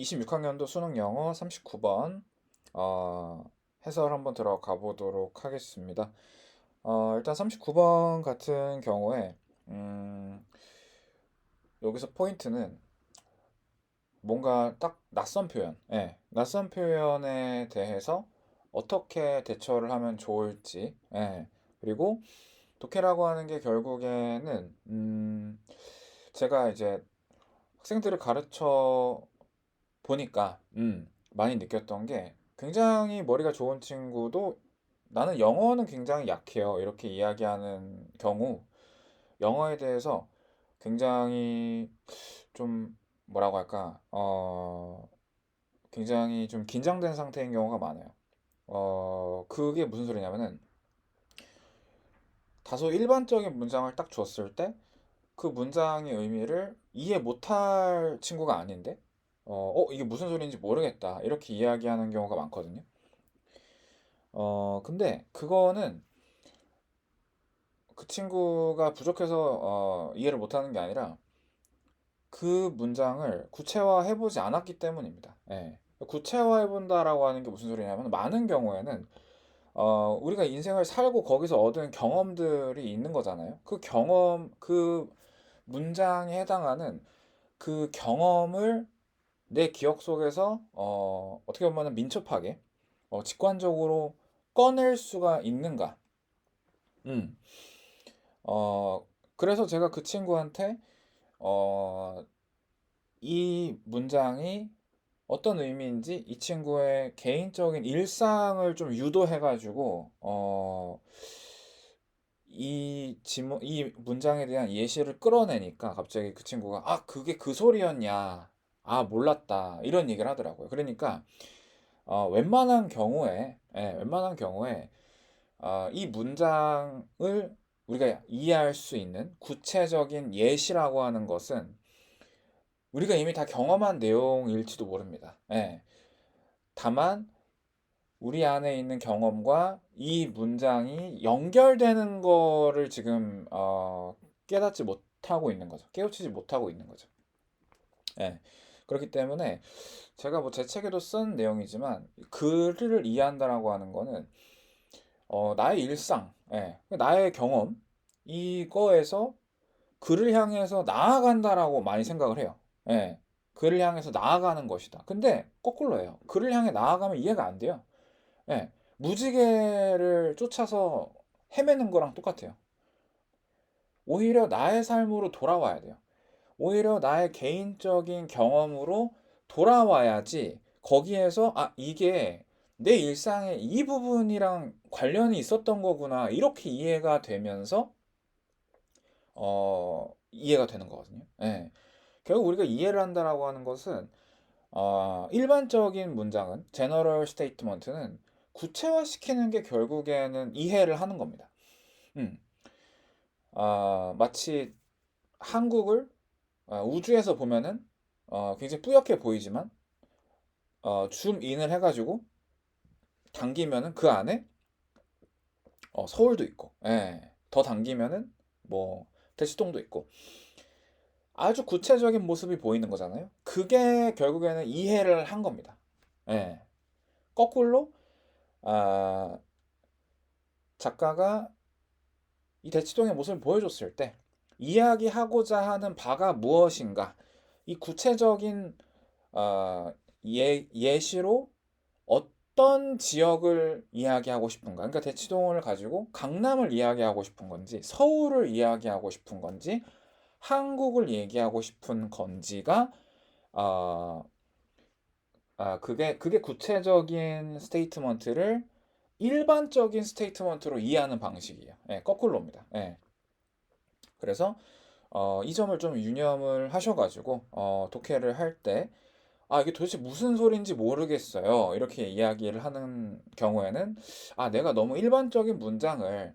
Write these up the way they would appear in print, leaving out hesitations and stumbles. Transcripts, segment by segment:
26학년도 수능 영어 39번 해설 한번 들어가 보도록 하겠습니다. 일단 39번 같은 경우에 여기서 포인트는 뭔가 딱 낯선 표현, 낯선 표현에 대해서 어떻게 대처를 하면 좋을지, 그리고 독해라고 하는 게 결국에는 제가 이제 학생들을 가르쳐 보니까 많이 느꼈던 게 굉장히 머리가 좋은 친구도 나는 영어는 굉장히 약해요. 이렇게 이야기하는 경우 영어에 대해서 굉장히 좀 뭐라고 할까? 굉장히 좀 긴장된 상태인 경우가 많아요. 그게 무슨 소리냐면은 다소 일반적인 문장을 딱 줬을 때 그 문장의 의미를 이해 못할 친구가 아닌데 이게 무슨 소리인지 모르겠다. 이렇게 이야기하는 경우가 많거든요. 근데 그거는 그 친구가 부족해서 이해를 못하는 게 아니라 그 문장을 구체화해보지 않았기 때문입니다. 예. 구체화해본다라고 하는 게 무슨 소리냐면 많은 경우에는 우리가 인생을 살고 거기서 얻은 경험들이 있는 거잖아요. 그 경험, 그 문장에 해당하는 그 경험을 내 기억 속에서 어떻게 보면 민첩하게 직관적으로 꺼낼 수가 있는가? 음. 그래서 제가 그 친구한테 어, 이 문장이 어떤 의미인지 이 친구의 개인적인 일상을 좀 유도해가지고 이 문장에 대한 예시를 끌어내니까 갑자기 그 친구가 그게 그 소리였냐? 몰랐다. 이런 얘기를 하더라고요. 그러니까 웬만한 경우에 이 문장을 우리가 이해할 수 있는 구체적인 예시라고 하는 것은 우리가 이미 다 경험한 내용일지도 모릅니다. 다만 우리 안에 있는 경험과 이 문장이 연결되는 거를 지금 깨닫지 못하고 있는 거죠. 깨우치지 못하고 있는 거죠. 예. 그렇기 때문에 제가 뭐 제 책에도 쓴 내용이지만 글을 이해한다라고 하는 거는 나의 일상, 나의 경험 이거에서 그를 향해서 나아간다라고 많이 생각을 해요. 예. 그를 향해서 나아가는 것이다. 근데 거꾸로예요. 그를 향해 나아가면 이해가 안 돼요. 예. 무지개를 쫓아서 헤매는 거랑 똑같아요. 오히려 나의 삶으로 돌아와야 돼요. 오히려 나의 개인적인 경험으로 돌아와야지 거기에서 이게 내 일상의 이 부분이랑 관련이 있었던 거구나 이렇게 이해가 되면서 이해가 되는 거거든요. 예. 결국 우리가 이해를 한다라고 하는 것은 일반적인 문장은 제너럴 스테이트먼트는 구체화시키는 게 결국에는 이해를 하는 겁니다. 음. 마치 한국을 우주에서 보면은 굉장히 뿌옇게 보이지만 줌인을 해가지고 당기면은 그 안에 서울도 있고, 더 당기면은 뭐 대치동도 있고 아주 구체적인 모습이 보이는 거잖아요. 그게 결국에는 이해를 한 겁니다. 예. 거꾸로 아, 작가가 이 대치동의 모습을 보여줬을 때 이야기하고자 하는 바가 무엇인가 이 구체적인 예시로 어떤 지역을 이야기하고 싶은가? 그러니까 대치동을 가지고 강남을 이야기하고 싶은 건지, 서울을 이야기하고 싶은 건지, 한국을 얘기하고 싶은 건지가, 어, 그게 구체적인 스테이트먼트를 일반적인 스테이트먼트로 이해하는 방식이에요. 거꾸로입니다. 그래서 이 점을 좀 유념을 하셔가지고 독해를 할 때 이게 도대체 무슨 소린지 모르겠어요. 이렇게 이야기를 하는 경우에는 내가 너무 일반적인 문장을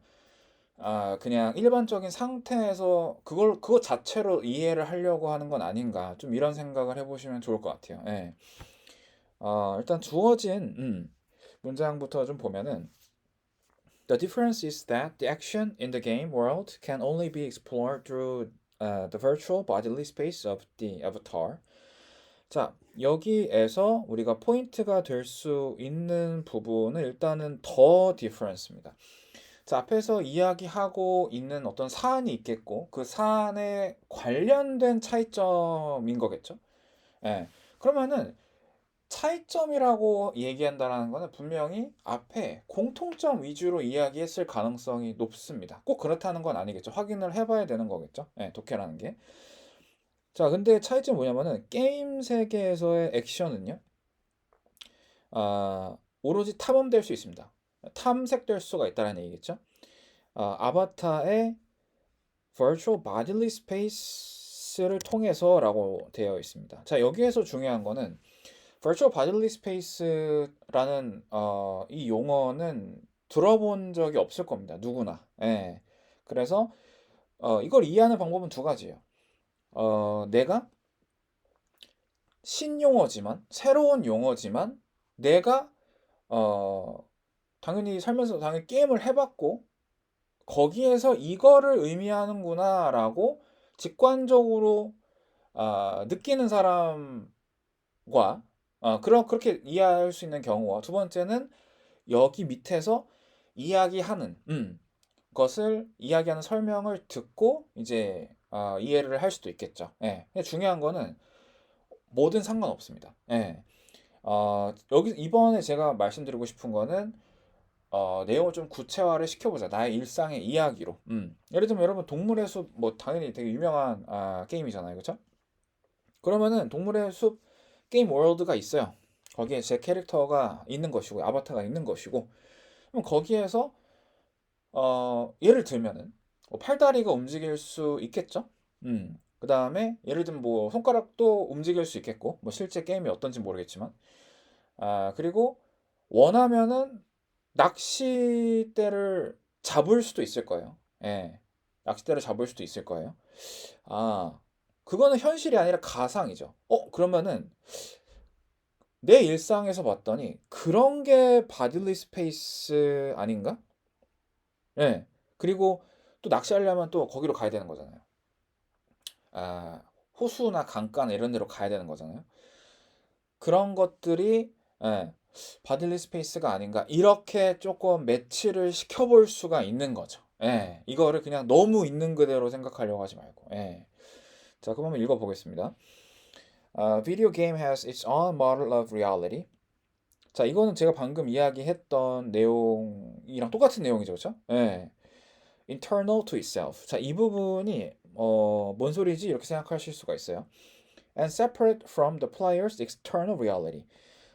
그냥 일반적인 상태에서 그거 자체로 이해를 하려고 하는 건 아닌가. 좀 이런 생각을 해보시면 좋을 것 같아요. 일단 주어진 문장부터 좀 보면은 The difference is that the action in the game world can only be explored through the virtual bodily space of the avatar. 자, 여기에서 우리가 포인트가 될 수 있는 부분은 일단은 더 디퍼런스입니다. 자, 앞에서 이야기하고 있는 어떤 사안이 있겠고 그 사안에 관련된 차이점인 거겠죠? 예. 그러면은 차이점이라고 얘기한다라는 거는 분명히 앞에 공통점 위주로 이야기했을 가능성이 높습니다. 꼭 그렇다는 건 아니겠죠. 확인을 해봐야 되는 거겠죠. 예, 독해라는 게. 자, 근데 차이점이 뭐냐면은 게임 세계에서의 액션은요. 오로지 탐험될 수 있습니다. 탐색될 수가 있다는 얘기겠죠. 아바타의 virtual bodily space를 통해서라고 되어 있습니다. 자, 여기에서 중요한 거는 virtual bodily space라는 이 용어는 들어본 적이 없을 겁니다. 누구나. 예. 그래서 이걸 이해하는 방법은 두 가지예요. 내가 신용어지만 새로운 용어지만 내가 어, 당연히 살면서 당연히 게임을 해봤고 거기에서 이거를 의미하는구나라고 직관적으로 느끼는 사람과 그렇게 이해할 수 있는 경우와 두 번째는 여기 밑에서 이야기하는 것을 이야기하는 설명을 듣고 이제 이해를 할 수도 있겠죠. 예. 근데 중요한 거는 뭐든 상관없습니다. 예. 여기 이번에 제가 말씀드리고 싶은 거는 내용을 좀 구체화를 시켜보자. 나의 일상의 이야기로. 예를 들면 여러분 동물의 숲 뭐 당연히 되게 유명한 게임이잖아요, 그렇죠? 그러면은 동물의 숲 게임 월드가 있어요. 거기에 제 캐릭터가 있는 것이고 아바타가 있는 것이고 그럼 거기에서 예를 들면은 팔다리가 움직일 수 있겠죠? 그 다음에 예를 들면 뭐 손가락도 움직일 수 있겠고 뭐 실제 게임이 어떤지 모르겠지만 그리고 원하면은 낚싯대를 잡을 수도 있을 거예요. 예. 낚싯대를 잡을 수도 있을 거예요. 아, 그거는 현실이 아니라 가상이죠. 그러면은 내 일상에서 봤더니 그런 게 바딜리 스페이스 아닌가? 예. 그리고 또 낚시하려면 또 거기로 가야 되는 거잖아요. 아, 호수나 강가나 이런 데로 가야 되는 거잖아요. 그런 것들이 예, 바딜리 스페이스가 아닌가 이렇게 조금 매치를 시켜볼 수가 있는 거죠. 예, 이거를 그냥 너무 있는 그대로 생각하려고 하지 말고. 예. 자, 그럼 한번 읽어보겠습니다. Video game has its own model of reality. 자, 이거는 제가 방금 이야기했던 내용이랑 똑같은 내용이죠, 그렇죠? 예. Internal to itself. 자, 이 부분이 뭔 소리지? 이렇게 생각하실 수가 있어요. And separate from the player's external reality.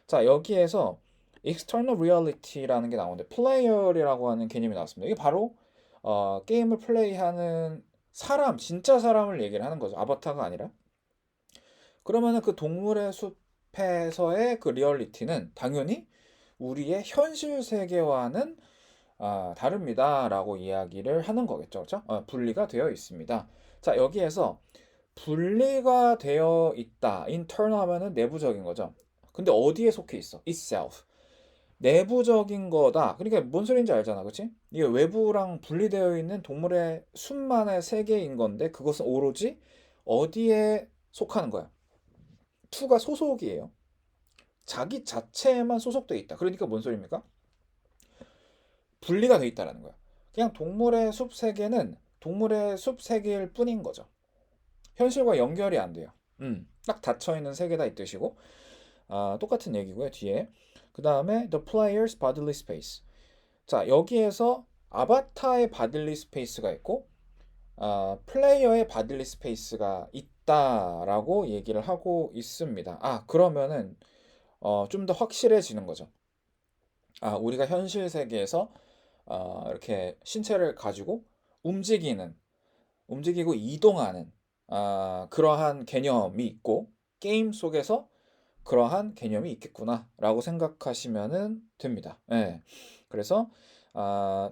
자, 여기에서 external reality라는 게 나오는데 플레이어라고 하는 개념이 나왔습니다. 이게 바로 게임을 플레이하는 사람, 진짜 사람을 얘기를 하는 거죠. 아바타가 아니라. 그러면은 그 동물의 숲에서의 그 리얼리티는 당연히 우리의 현실 세계와는 다릅니다라고 이야기를 하는 거겠죠. 그렇죠? 분리가 되어 있습니다. 자, 여기에서 분리가 되어 있다. internal 하면은 내부적인 거죠. 근데 어디에 속해 있어? itself. 내부적인 거다. 그러니까 뭔 소리인지 알잖아. 그렇지? 이게 외부랑 분리되어 있는 동물의 숲만의 세계인 건데 그것은 오로지 어디에 속하는 거야? 투가 소속이에요. 자기 자체에만 소속되어 있다. 그러니까 뭔 소리입니까? 분리가 되어 있다라는 거야. 그냥 동물의 숲 세계는 동물의 숲 세계일 뿐인 거죠. 현실과 연결이 안 돼요. 딱 닫혀 있는 세계다 이 뜻이고 똑같은 얘기고요. 뒤에 그 다음에 the player's bodily space. 자, 여기에서 아바타의 바딜리 스페이스가 있고 플레이어의 바딜리 스페이스가 있다라고 얘기를 하고 있습니다. 그러면은 좀 더 확실해지는 거죠. 우리가 현실 세계에서 이렇게 신체를 가지고 움직이고 이동하는 그러한 개념이 있고 게임 속에서 그러한 개념이 있겠구나라고 생각하시면 됩니다. 예. 그래서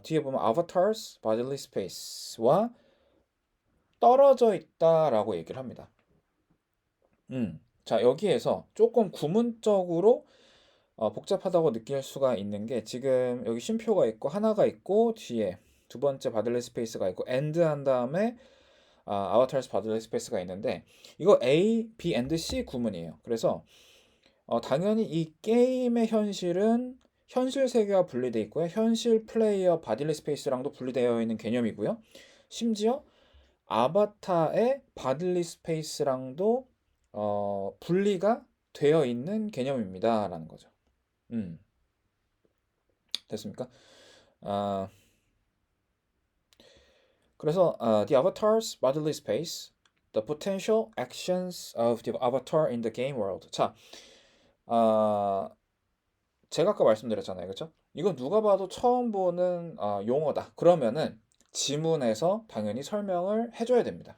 뒤에 보면 avatars, bodily space와 떨어져 있다라고 얘기를 합니다. 자, 여기에서 조금 구문적으로 복잡하다고 느낄 수가 있는 게 지금 여기 쉼표가 있고 하나가 있고 뒤에 두 번째 바들리 스페이스가 있고 엔드 한 다음에 Avatar's Bodily Space가 있는데 이거 A, B, and C 구문이에요. 그래서 당연히 이 게임의 현실은 현실 세계와 분리되어 있고요. 현실 플레이어 바딜리 스페이스랑도 분리되어 있는 개념이고요. 심지어 아바타의 바딜리 스페이스랑도 분리가 되어 있는 개념입니다라는 거죠. 됐습니까? 아, 그래서 the avatar's bodily space, the potential actions of the avatar in the game world. 자, 아, 제가 아까 말씀드렸잖아요, 그렇죠? 이건 누가 봐도 처음 보는 용어다. 그러면은 지문에서 당연히 설명을 해줘야 됩니다.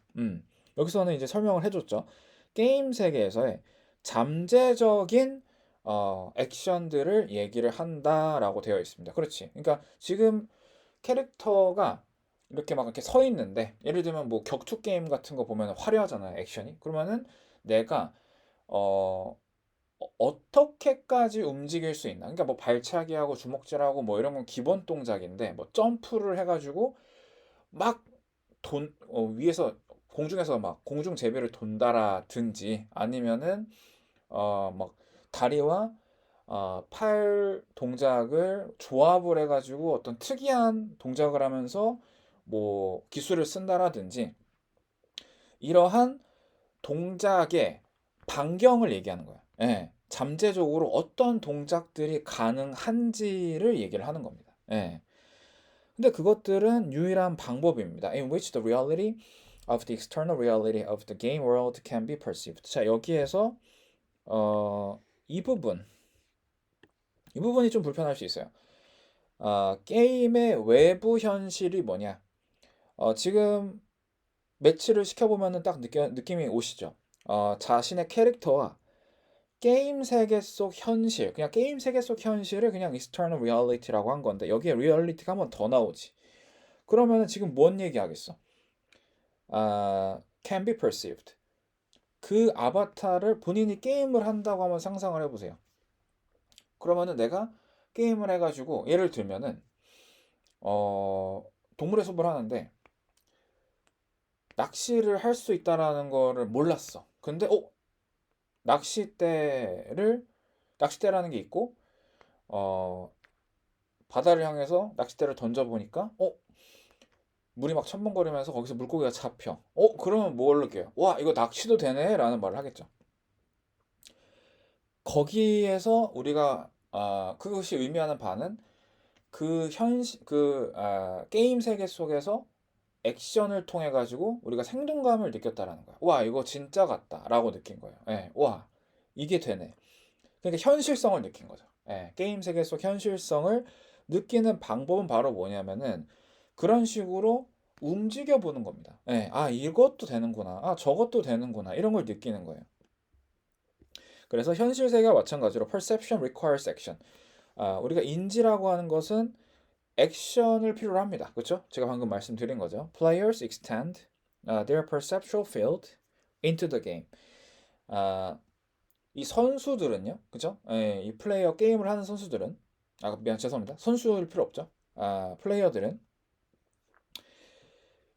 여기서는 이제 설명을 해줬죠. 게임 세계에서의 잠재적인 액션들을 얘기를 한다라고 되어 있습니다. 그렇지. 그러니까 지금 캐릭터가 이렇게 막 이렇게 서 있는데 예를 들면 뭐 격투 게임 같은 거 보면 화려하잖아요, 액션이. 그러면은 내가 어떻게까지 움직일 수 있나? 그러니까 뭐 발차기하고 주먹질하고 뭐 이런 건 기본 동작인데 뭐 점프를 해가지고 막 위에서 공중에서 막 공중 제비를 돈다라든지 아니면은 막 다리와 팔 동작을 조합을 해가지고 어떤 특이한 동작을 하면서 뭐 기술을 쓴다라든지 이러한 동작의 반경을 얘기하는 거예요. 예, 잠재적으로 어떤 동작들이 가능한지를 얘기를 하는 겁니다. 예. 근데 그것들은 유일한 방법입니다. In which the reality of the external reality of the game world can be perceived. 자, 여기에서 이 부분이 좀 불편할 수 있어요. 게임의 외부 현실이 뭐냐? 지금 매치를 시켜보면 딱 느낌이 오시죠? 자신의 캐릭터와 게임 세계 속 현실, 그냥 게임 세계 속 현실을 그냥 external reality라고 한 건데 여기에 reality가 한 번 더 나오지. 그러면은 지금 뭔 얘기하겠어? can be perceived. 그 아바타를 본인이 게임을 한다고 한번 상상을 해보세요. 그러면은 내가 게임을 해가지고 예를 들면은 동물의 숲을 하는데 낚시를 할 수 있다라는 거를 몰랐어. 근데 낚싯대를 낚싯대라는 게 있고 어 바다를 향해서 낚싯대를 던져보니까 물이 막 첨벙거리면서 거기서 물고기가 잡혀. 그러면 뭘 느껴요? 와, 이거 낚시도 되네? 라는 말을 하겠죠. 거기에서 우리가 그것이 의미하는 바는 게임 세계 속에서 액션을 통해 가지고 우리가 생동감을 느꼈다라는 거야. 와, 이거 진짜 같다라고 느낀 거예요. 예, 와, 이게 되네. 그러니까 현실성을 느낀 거죠. 예, 게임 세계 속 현실성을 느끼는 방법은 바로 뭐냐면은 그런 식으로 움직여 보는 겁니다. 예, 이것도 되는구나. 저것도 되는구나. 이런 걸 느끼는 거예요. 그래서 현실 세계와 마찬가지로 perception requires action. 우리가 인지라고 하는 것은 액션을 필요로 합니다. 그렇죠? 제가 방금 말씀드린 거죠. Players extend their perceptual field into the game. 이 선수들은요, 그죠? 예, 이 플레이어 게임을 하는 선수들은 미안 죄송합니다. 선수일 필요 없죠. 플레이어들은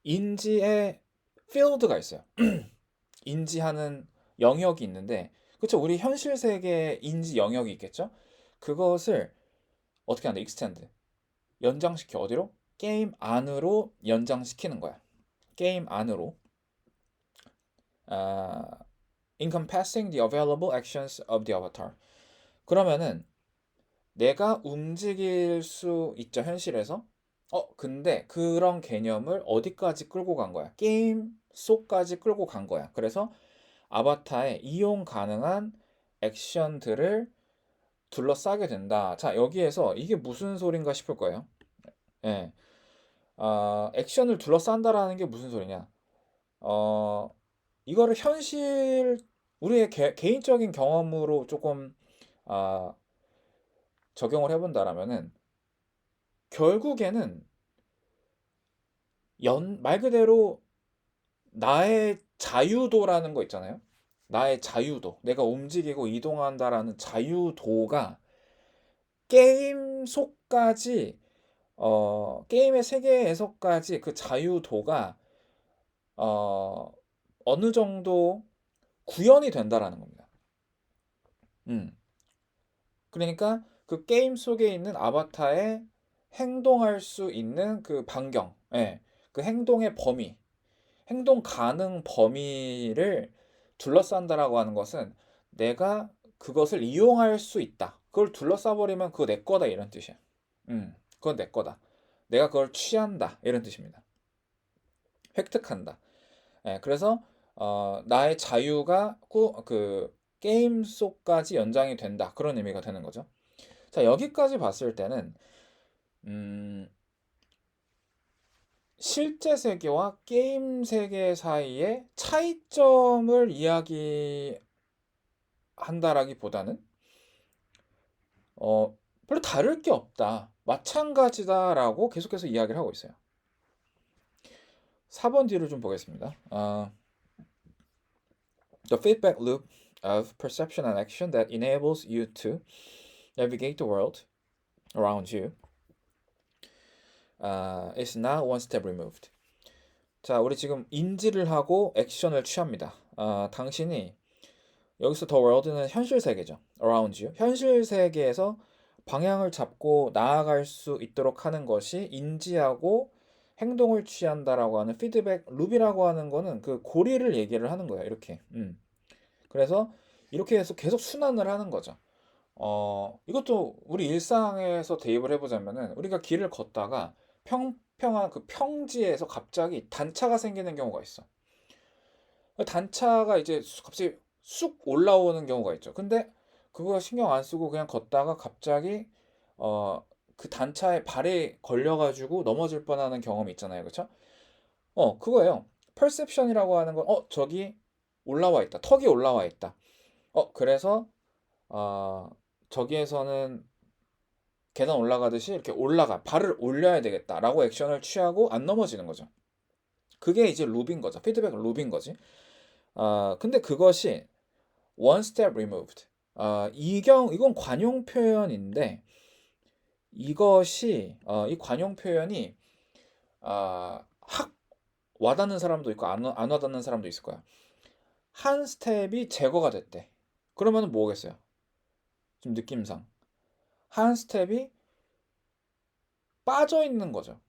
인지의 필드가 있어요. 인지하는 영역이 있는데, 그쵸? 우리 현실 세계에 인지 영역이 있겠죠? 그것을 어떻게 하는데? 익스텐드 연장시켜 어디로? 게임 안으로 연장시키는 거야. 게임 안으로. Encompassing the available actions of the avatar. 그러면은 내가 움직일 수 있죠, 현실에서. 근데 그런 개념을 어디까지 끌고 간 거야? 게임 속까지 끌고 간 거야. 그래서 아바타에 이용 가능한 액션들을 둘러싸게 된다. 자, 여기에서 이게 무슨 소린가 싶을 거예요. 예. 액션을 둘러싼다라는 게 무슨 소리냐? 어, 이거를 우리의 개인적인 경험으로 조금 아, 적용을 해본다라면은 결국에는 말 그대로 나의 자유도라는 거 있잖아요. 나의 자유도, 내가 움직이고 이동한다라는 자유도가 게임 속까지, 게임의 세계에서까지 그 자유도가 어느 정도 구현이 된다라는 겁니다. 그러니까 그 게임 속에 있는 아바타에 행동할 수 있는 그 반경, 예, 그 행동의 범위, 행동 가능 범위를 둘러싼다라고 하는 것은 내가 그것을 이용할 수 있다. 그걸 둘러싸버리면 그거 내 거다 이런 뜻이야. 그건 내 거다. 내가 그걸 취한다 이런 뜻입니다. 획득한다. 예, 그래서 나의 자유가 그 게임 속까지 연장이 된다. 그런 의미가 되는 거죠. 자, 여기까지 봤을 때는 음, 실제 세계와 게임 세계 사이의 차이점을 이야기한다라기보다는 별로 다를 게 없다. 마찬가지다라고 계속해서 이야기를 하고 있어요. 4번 뒤를 좀 보겠습니다. The feedback loop of perception and action that enables you to navigate the world around you is now one step removed. 자, 우리 지금 인지를 하고 액션을 취합니다. 당신이 여기서 the world는 현실 세계죠. around you. 현실 세계에서 방향을 잡고 나아갈 수 있도록 하는 것이 인지하고 행동을 취한다라고 하는 피드백 룹이라고 하는 거는 그 고리를 얘기를 하는 거예요. 이렇게. 그래서 이렇게 해서 계속 순환을 하는 거죠. 이것도 우리 일상에서 대입을 해보자면은 우리가 길을 걷다가 평평한 그 평지에서 갑자기 단차가 생기는 경우가 있어. 단차가 이제 갑자기 쑥 올라오는 경우가 있죠. 근데 그거 신경 안 쓰고 그냥 걷다가 갑자기 그 단차에 발에 걸려가지고 넘어질 뻔하는 경험이 있잖아요. 그렇죠? 그거예요. perception이라고 하는 건 저기 올라와 있다. 턱이 올라와 있다. 그래서 저기에서는 계단 올라가듯이 이렇게 발을 올려야 되겠다라고 액션을 취하고 안 넘어지는 거죠. 그게 이제 룹인 거죠. 피드백 룹인 거지. 근데 그것이 one step removed. 이건 관용 표현인데 이것이 이 관용 표현이 확 와닿는 사람도 있고 안 와닿는 사람도 있을 거야. 한 스텝이 제거가 됐대. 그러면 뭐겠어요? 좀 느낌상 한 스텝이 빠져 있는 거죠.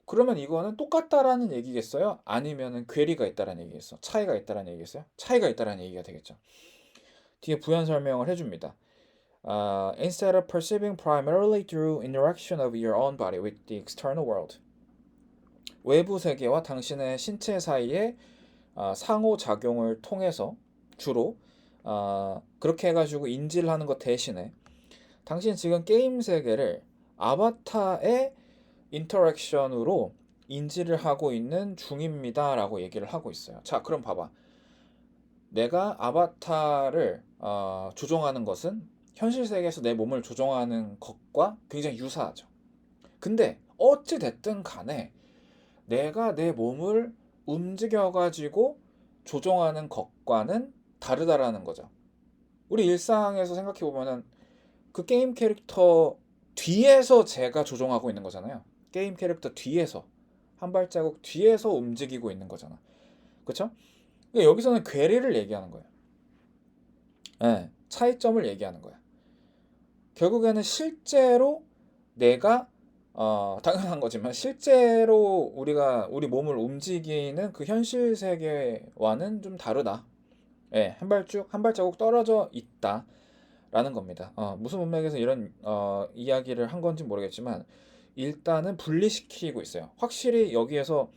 그러면 이거는 똑같다라는 얘기겠어요? 아니면은 괴리가 있다라는 얘기겠어? 차이가 있다라는 얘기겠어요? 차이가 있다라는 얘기가 되겠죠. 뒤에 부연 설명을 해줍니다. Instead of perceiving primarily through interaction of your own body with the external world. 외부 세계와 당신의 신체 사이의 상호작용을 통해서 주로 그렇게 해가지고 인지를 하는 것 대신에 당신 지금 게임 세계를 아바타의 인터랙션으로 인지를 하고 있는 중입니다 라고 얘기를 하고 있어요. 자, 그럼 봐봐. 내가 아바타를 조종하는 것은 현실 세계에서 내 몸을 조종하는 것과 굉장히 유사하죠. 근데 어찌 됐든 간에 내가 내 몸을 움직여가지고 조종하는 것과는 다르다라는 거죠. 우리 일상에서 생각해 보면은 그 게임 캐릭터 뒤에서 제가 조종하고 있는 거잖아요. 게임 캐릭터 뒤에서 한 발자국 뒤에서 움직이고 있는 거잖아. 그렇죠? 여기서는 괴리를 얘기하는 거예요. 네, 차이점을 얘기하는 거야. 결국에는 실제로 내가 당연한 거지만 실제로 우리가 우리 몸을 움직이는 그 현실 세계와는 좀 다르다. 예, 한 발자국 떨어져 있다라는 겁니다. 무슨 문맥에서 이런 이야기를 한 건지 모르겠지만 일단은 분리시키고 있어요. 확실히 여기에서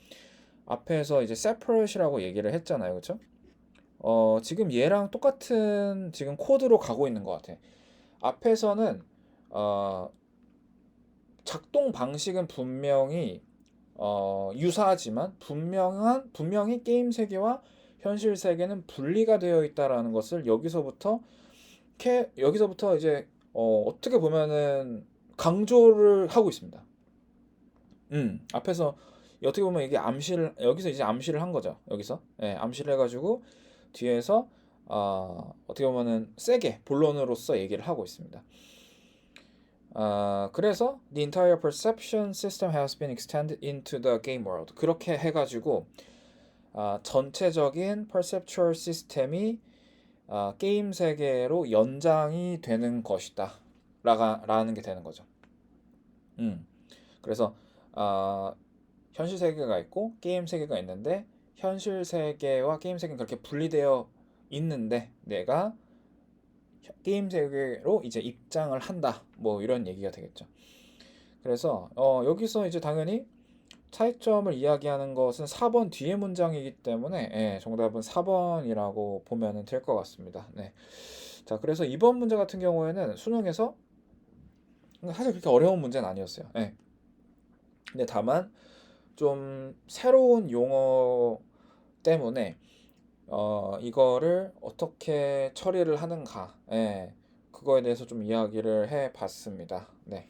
앞에서 이제 separate이라고 얘기를 했잖아요, 그렇죠? 지금 얘랑 똑같은 지금 코드로 가고 있는 것 같아. 앞에서는 작동 방식은 분명히 유사하지만 분명히 게임 세계와 현실 세계는 분리가 되어 있다라는 것을 여기서부터 이제 어떻게 보면은 강조를 하고 있습니다. 앞에서 어떻게 보면 이게 여기서 이제 암시를 한 거죠. 여기서 암시를 해가지고 뒤에서 어떻게 보면은 세게 본론으로서 얘기를 하고 있습니다. 그래서 the entire perception system has been extended into the game world. 그렇게 해가지고 전체적인 perceptual 시스템이 게임 세계로 연장이 되는 것이다 라는 게 되는 거죠. 그래서 아, 현실 세계가 있고 게임 세계가 있는데 현실 세계와 게임 세계는 그렇게 분리되어 있는데 내가 게임 세계로 이제 입장을 한다 뭐 이런 얘기가 되겠죠. 그래서 여기서 이제 당연히 차이점을 이야기하는 것은 4번 뒤에 문장이기 때문에 정답은 4번이라고 보면 될 것 같습니다. 네. 자, 그래서 이번 문제 같은 경우에는 수능에서 사실 그렇게 어려운 문제는 아니었어요. 근데 다만 좀 새로운 용어 때문에 이거를 어떻게 처리를 하는가, 그거에 대해서 좀 이야기를 해봤습니다. 네.